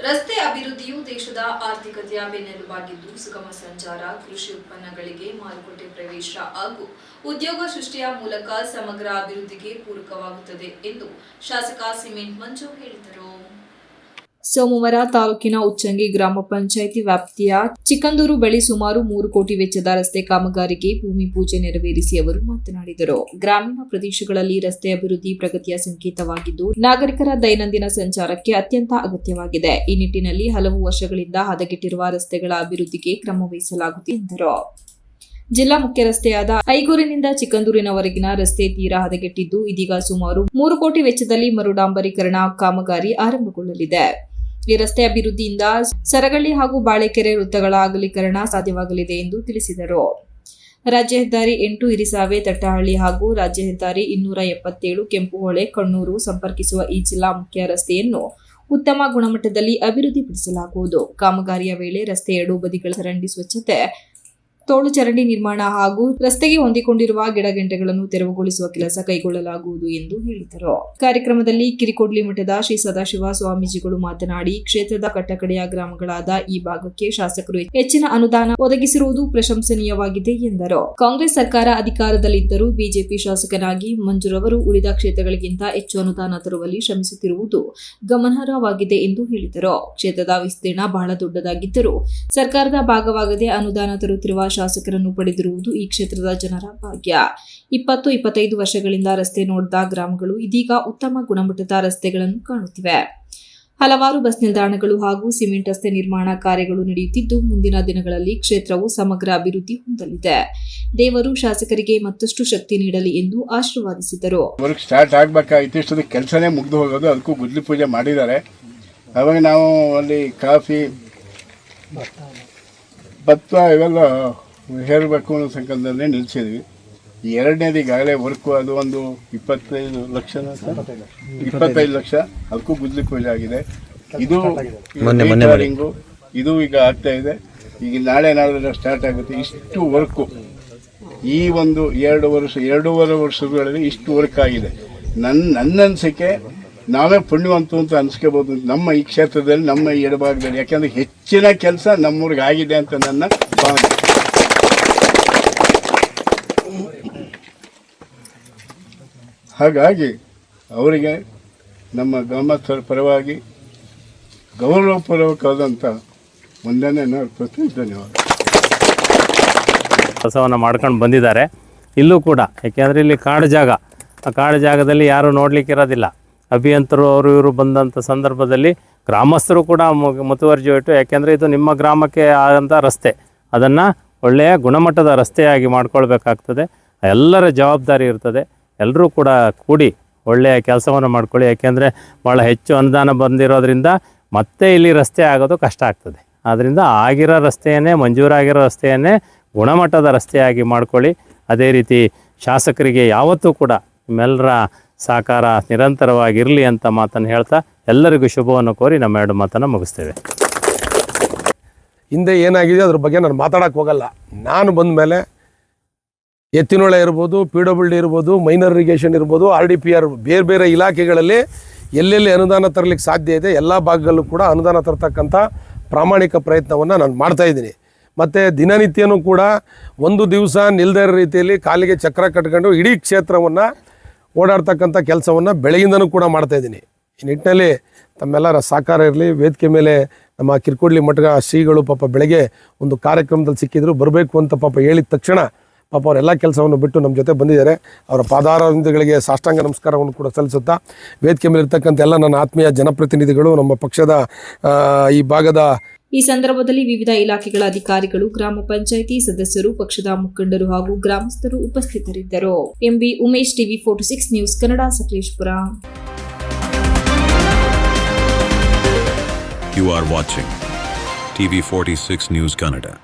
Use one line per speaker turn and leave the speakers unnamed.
ರಸ್ತೆ ಅಭಿವೃದ್ಧಿಯು ದೇಶದ ಆರ್ಥಿಕತೆಯ ಬೆನ್ನೆಲುಬಾಗಿದ್ದು ಸುಗಮ ಸಂಚಾರ, ಕೃಷಿ ಉತ್ಪನ್ನಗಳಿಗೆ ಮಾರುಕಟ್ಟೆ ಪ್ರವೇಶ ಹಾಗೂ ಉದ್ಯೋಗ ಸೃಷ್ಟಿಯ ಮೂಲಕ ಸಮಗ್ರ ಅಭಿವೃದ್ಧಿಗೆ ಪೂರಕವಾಗುತ್ತದೆ ಎಂದು ಶಾಸಕ ಸಿಮೆಂಟ್ ಮಂಜು ಹೇಳಿದರು. ಸೋಮವಾರ ತಾಲೂಕಿನ ಉಚ್ಚಂಗಿ ಗ್ರಾಮ ಪಂಚಾಯಿತಿ ವ್ಯಾಪ್ತಿಯ ಚಿಕ್ಕಂದೂರು ಬಳಿ ಸುಮಾರು 3 ಕೋಟಿ ವೆಚ್ಚದ ರಸ್ತೆ ಕಾಮಗಾರಿಗೆ ಭೂಮಿ ಪೂಜೆ ನೆರವೇರಿಸಿ ಅವರು ಮಾತನಾಡಿದರು. ಗ್ರಾಮೀಣ ಪ್ರದೇಶಗಳಲ್ಲಿ ರಸ್ತೆ ಅಭಿವೃದ್ಧಿ ಪ್ರಗತಿಯ ಸಂಕೇತವಾಗಿದ್ದು ನಾಗರಿಕರ ದೈನಂದಿನ ಸಂಚಾರಕ್ಕೆ ಅತ್ಯಂತ ಅಗತ್ಯವಾಗಿದೆ. ಈ ನಿಟ್ಟಿನಲ್ಲಿ ಹಲವು ವರ್ಷಗಳಿಂದ ಹದಗೆಟ್ಟಿರುವ ರಸ್ತೆಗಳ ಅಭಿವೃದ್ಧಿಗೆ ಕ್ರಮ ವಹಿಸಲಾಗುತ್ತಿದೆ ಎಂದರು. ಜಿಲ್ಲಾ ಮುಖ್ಯ ರಸ್ತೆಯಾದ ಐಗೂರಿನಿಂದ ಚಿಕ್ಕಂದೂರಿನವರೆಗಿನ ರಸ್ತೆ ತೀರಾ ಹದಗೆಟ್ಟಿದ್ದು ಇದೀಗ ಸುಮಾರು 3 ಕೋಟಿ ವೆಚ್ಚದಲ್ಲಿ ಮರುಡಾಂಬರೀಕರಣ ಕಾಮಗಾರಿ ಆರಂಭಗೊಳ್ಳಲಿದೆ. ಈ ರಸ್ತೆ ಅಭಿವೃದ್ಧಿಯಿಂದ ಸರಗಳ್ಳಿ ಹಾಗೂ ಬಾಳೆಕೆರೆ ವೃತ್ತಗಳ ಅಗಲೀಕರಣ ಸಾಧ್ಯವಾಗಲಿದೆ ಎಂದು ತಿಳಿಸಿದರು. ರಾಜ್ಯ ಹೆದ್ದಾರಿ 8 ಹಿರಿಸಾವೆ ತಟ್ಟಹಳ್ಳಿ ಹಾಗೂ ರಾಜ್ಯ ಹೆದ್ದಾರಿ 277 ಕೆಂಪುಹೊಳೆ ಕಣ್ಣೂರು ಸಂಪರ್ಕಿಸುವ ಈ ಜಿಲ್ಲಾ ಮುಖ್ಯ ರಸ್ತೆಯನ್ನು ಉತ್ತಮ ಗುಣಮಟ್ಟದಲ್ಲಿ ಅಭಿವೃದ್ಧಿಪಡಿಸಲಾಗುವುದು. ಕಾಮಗಾರಿಯ ವೇಳೆ ರಸ್ತೆ ಎರಡೂ ಬದಿಗಳ ಚರಂಡಿ ಸ್ವಚ್ಛತೆ, ತೋಳು ಚರಂಡಿ ನಿರ್ಮಾಣ ಹಾಗೂ ರಸ್ತೆಗೆ ಹೊಂದಿಕೊಂಡಿರುವ ಗಿಡಗಂಟೆಗಳನ್ನು ತೆರವುಗೊಳಿಸುವ ಕೆಲಸ ಕೈಗೊಳ್ಳಲಾಗುವುದು ಎಂದು ಹೇಳಿದರು. ಕಾರ್ಯಕ್ರಮದಲ್ಲಿ ಕಿರಿಕೊಡ್ಲಿ ಮಠದ ಶ್ರೀ ಸದಾಶಿವ ಸ್ವಾಮೀಜಿಗಳು ಮಾತನಾಡಿ, ಕ್ಷೇತ್ರದ ಕಟ್ಟಕಡೆಯ ಗ್ರಾಮಗಳಾದ ಈ ಭಾಗಕ್ಕೆ ಶಾಸಕರು ಹೆಚ್ಚಿನ ಅನುದಾನ ಒದಗಿಸಿರುವುದು ಪ್ರಶಂಸನೀಯವಾಗಿದೆ ಎಂದರು. ಕಾಂಗ್ರೆಸ್ ಸರ್ಕಾರ ಅಧಿಕಾರದಲ್ಲಿದ್ದರೂ ಬಿಜೆಪಿ ಶಾಸಕನಾಗಿ ಮಂಜುರವರು ಉಳಿದ ಕ್ಷೇತ್ರಗಳಿಗಿಂತ ಹೆಚ್ಚು ಅನುದಾನ ತರುವಲ್ಲಿ ಶ್ರಮಿಸುತ್ತಿರುವುದು ಗಮನಾರ್ಹವಾಗಿದೆ ಎಂದು ಹೇಳಿದರು. ಕ್ಷೇತ್ರದ ವಿಸ್ತೀರ್ಣ ಬಹಳ ದೊಡ್ಡದಾಗಿದ್ದರೂ ಸರ್ಕಾರದ ಭಾಗವಾಗದೆ ಅನುದಾನ ತರುತ್ತಿರುವ ಶಾಸಕರನ್ನು ಪಡೆದಿರುವುದು ಈ ಕ್ಷೇತ್ರದ ಜನರ ಭಾಗ್ಯ. 20-25 ವರ್ಷಗಳಿಂದ ರಸ್ತೆ ನೋಡದ ಗ್ರಾಮಗಳು ಇದೀಗ ಉತ್ತಮ ಗುಣಮಟ್ಟದ ರಸ್ತೆಗಳನ್ನು ಕಾಣುತ್ತಿವೆ. ಹಲವಾರು ಬಸ್ ನಿಲ್ದಾಣಗಳು ಹಾಗೂ ಸಿಮೆಂಟ್ ರಸ್ತೆ ನಿರ್ಮಾಣ ಕಾರ್ಯಗಳು ನಡೆಯುತ್ತಿದ್ದು ಮುಂದಿನ ದಿನಗಳಲ್ಲಿ ಕ್ಷೇತ್ರವು ಸಮಗ್ರ ಅಭಿವೃದ್ಧಿ ಹೊಂದಲಿದೆ. ದೇವರು ಶಾಸಕರಿಗೆ ಮತ್ತಷ್ಟು ಶಕ್ತಿ ನೀಡಲಿ ಎಂದು ಆಶೀರ್ವಾದಿಸಿದರು.
ಸ್ಟಾರ್ಟ್ ಆಗಬೇಕಾಗಿತ್ತು, ಇಷ್ಟೊಂದು ಕೆಲಸನೇ ಮುಗಿದು ಹೋಗೋದು. ಅದಕ್ಕೂ ಗುದ್ಲಿ ಪೂಜೆ ಮಾಡಿದ್ದಾರೆ. ಅವಾಗ ನಾವು ಅಲ್ಲಿ ಕಾಫಿ, ಭತ್ತ ಇವೆಲ್ಲ ಹೇರಬೇಕು ಅನ್ನೋ ಸಂಕಲ್ಪದಲ್ಲೇ ನಿಲ್ಲಿಸಿದ್ವಿ. ಈ ಎರಡನೇದು ಈಗಾಗಲೇ ವರ್ಕು ಅದು ಒಂದು 25 ಲಕ್ಷ ಅದಕ್ಕೂ ಗುದ್ಲಿ ಪೂಜೆ ಆಗಿದೆ. ಇದು ರಿಂಗು ಇದು ಈಗ ಆಗ್ತಾ ಇದೆ. ಈಗ ನಾಳೆ ಸ್ಟಾರ್ಟ್ ಆಗುತ್ತೆ. ಇಷ್ಟು ವರ್ಕು ಈ ಒಂದು 2.5 ವರ್ಷಗಳಲ್ಲಿ ಇಷ್ಟು ವರ್ಕ್ ಆಗಿದೆ. ನನ್ನ ಅನಿಸಿಕೆ ನಾವೇ ಪುಣ್ಯವಂತು ಅಂತ ಅನಿಸ್ಕೋಬಹುದು ನಮ್ಮ ಈ ಕ್ಷೇತ್ರದಲ್ಲಿ, ನಮ್ಮ ಈ ಎಡಭಾಗದಲ್ಲಿ. ಯಾಕೆಂದರೆ ಹೆಚ್ಚಿನ ಕೆಲಸ ನಮ್ಮೂರಿಗೆ ಆಗಿದೆ ಅಂತ ನನ್ನ ಭಾವನೆ. ಹಾಗಾಗಿ ಅವರಿಗೆ ನಮ್ಮ ಗ್ರಾಮಸ್ಥರ ಪರವಾಗಿ ಗೌರವಪೂರ್ವಕವಾದಂಥ ವಂದನೆ ಅರ್ಪಿಸ್ತೀನಿ. ಧನ್ಯವಾದ.
ಕೆಲಸವನ್ನು ಮಾಡ್ಕೊಂಡು ಬಂದಿದ್ದಾರೆ. ಇಲ್ಲೂ ಕೂಡ ಯಾಕೆಂದರೆ ಇಲ್ಲಿ ಕಾಡು ಜಾಗ, ಆ ಕಾಡು ಜಾಗದಲ್ಲಿ ಯಾರೂ ನೋಡಲಿಕ್ಕಿರೋದಿಲ್ಲ. ಅಭಿಯಂತರು ಅವರು ಇವರು ಬಂದಂಥ ಸಂದರ್ಭದಲ್ಲಿ ಗ್ರಾಮಸ್ಥರು ಕೂಡ ಮುತುವರ್ಜಿ ಇಟ್ಟು, ಯಾಕೆಂದರೆ ಇದು ನಿಮ್ಮ ಗ್ರಾಮಕ್ಕೆ ಆದಂಥ ರಸ್ತೆ, ಅದನ್ನು ಒಳ್ಳೆಯ ಗುಣಮಟ್ಟದ ರಸ್ತೆಯಾಗಿ ಮಾಡ್ಕೊಳ್ಬೇಕಾಗ್ತದೆ. ಎಲ್ಲರ ಜವಾಬ್ದಾರಿ ಇರ್ತದೆ. ಎಲ್ಲರೂ ಕೂಡ ಕೂಡಿ ಒಳ್ಳೆಯ ಕೆಲಸವನ್ನು ಮಾಡ್ಕೊಳ್ಳಿ. ಯಾಕೆಂದರೆ ಭಾಳ ಹೆಚ್ಚು ಅನುದಾನ ಬಂದಿರೋದ್ರಿಂದ ಮತ್ತೆ ಇಲ್ಲಿ ರಸ್ತೆ ಆಗೋದು ಕಷ್ಟ ಆಗ್ತದೆ. ಆದ್ದರಿಂದ ಆಗಿರೋ ರಸ್ತೆಯನ್ನೇ, ಮಂಜೂರಾಗಿರೋ ರಸ್ತೆಯನ್ನೇ ಗುಣಮಟ್ಟದ ರಸ್ತೆಯಾಗಿ ಮಾಡ್ಕೊಳ್ಳಿ. ಅದೇ ರೀತಿ ಶಾಸಕರಿಗೆ ಯಾವತ್ತೂ ಕೂಡ ನಿಮ್ಮೆಲ್ಲರ ಸಹಕಾರ ನಿರಂತರವಾಗಿರಲಿ ಅಂತ ಮಾತನ್ನು ಹೇಳ್ತಾ ಎಲ್ಲರಿಗೂ ಶುಭವನ್ನು ಕೋರಿ ನಮ್ಮ 2 ಮಾತನ್ನು ಮುಗಿಸ್ತೇವೆ.
ಹಿಂದೆ ಏನಾಗಿದೆ ಅದ್ರ ಬಗ್ಗೆ ನಾನು ಮಾತಾಡೋಕ್ಕೆ ಹೋಗಲ್ಲ. ನಾನು ಬಂದ ಮೇಲೆ ಎತ್ತಿನೊಳೆ ಇರ್ಬೋದು, PWD ಇರ್ಬೋದು, ಮೈನರ್ ಇರಿಗೇಷನ್ ಇರ್ಬೋದು, RDPR ಬೇರೆ ಬೇರೆ ಇಲಾಖೆಗಳಲ್ಲಿ ಎಲ್ಲೆಲ್ಲಿ ಅನುದಾನ ತರಲಿಕ್ಕೆ ಸಾಧ್ಯ ಇದೆ ಎಲ್ಲ ಭಾಗದಲ್ಲೂ ಕೂಡ ಅನುದಾನ ತರ್ತಕ್ಕಂಥ ಪ್ರಾಮಾಣಿಕ ಪ್ರಯತ್ನವನ್ನು ನಾನು ಮಾಡ್ತಾಯಿದ್ದೀನಿ. ಮತ್ತು ದಿನನಿತ್ಯನೂ ಕೂಡ ಒಂದು ದಿವಸ ನಿಲ್ಲದೇ ಇರೋ ರೀತಿಯಲ್ಲಿ ಕಾಲಿಗೆ ಚಕ್ರ ಕಟ್ಕೊಂಡು ಇಡೀ ಕ್ಷೇತ್ರವನ್ನು ಓಡಾಡ್ತಕ್ಕಂಥ ಕೆಲಸವನ್ನು ಬೆಳಗಿಂದನೂ ಕೂಡ ಮಾಡ್ತಾಯಿದ್ದೀನಿ. ಈ ನಿಟ್ಟಿನಲ್ಲಿ ತಮ್ಮೆಲ್ಲರ ಸಹಕಾರ ಇರಲಿ. ವೇದಿಕೆ ಮೇಲೆ ನಮ್ಮ ಕಿರಿಕೊಡ್ಲಿ ಮಠದ ಶ್ರೀಗಳು ಪಾಪ ಬೆಳಗ್ಗೆ ಒಂದು ಕಾರ್ಯಕ್ರಮದಲ್ಲಿ ಸಿಕ್ಕಿದ್ರು, ಬರಬೇಕು ಅಂತ ಪಾಪ ಹೇಳಿದ ತಕ್ಷಣ ಪಾಪ ಅವರೆಲ್ಲ ಕೆಲಸವನ್ನು ಬಿಟ್ಟು ನಮ್ಮ ಜೊತೆ ಬಂದಿದ್ದಾರೆ. ಅವರ ಪಾದಾರವಿಂದಗಳಿಗೆ ಸಾಷ್ಟಾಂಗ ನಮಸ್ಕಾರವನ್ನು ಕೂಡ ಸಲ್ಲಿಸುತ್ತಾ, ವೇದಿಕೆ ಮೇಲೆ ಇರ್ತಕ್ಕಂಥ ಎಲ್ಲ ನನ್ನ ಆತ್ಮೀಯ ಜನಪ್ರತಿನಿಧಿಗಳು, ನಮ್ಮ ಪಕ್ಷದ ಈ ಭಾಗದ
ಈ ಸಂದರ್ಭದಲ್ಲಿ ವಿವಿಧ ಇಲಾಖೆಗಳ ಅಧಿಕಾರಿಗಳು, ಗ್ರಾಮ ಪಂಚಾಯಿತಿ ಸದಸ್ಯರು, ಪಕ್ಷದ ಮುಖಂಡರು ಹಾಗೂ ಗ್ರಾಮಸ್ಥರು ಉಪಸ್ಥಿತರಿದ್ದರು. MB Umesh, TV 46 news Kannada, Sakleshpur.
You are watching TV 46 News Kannada.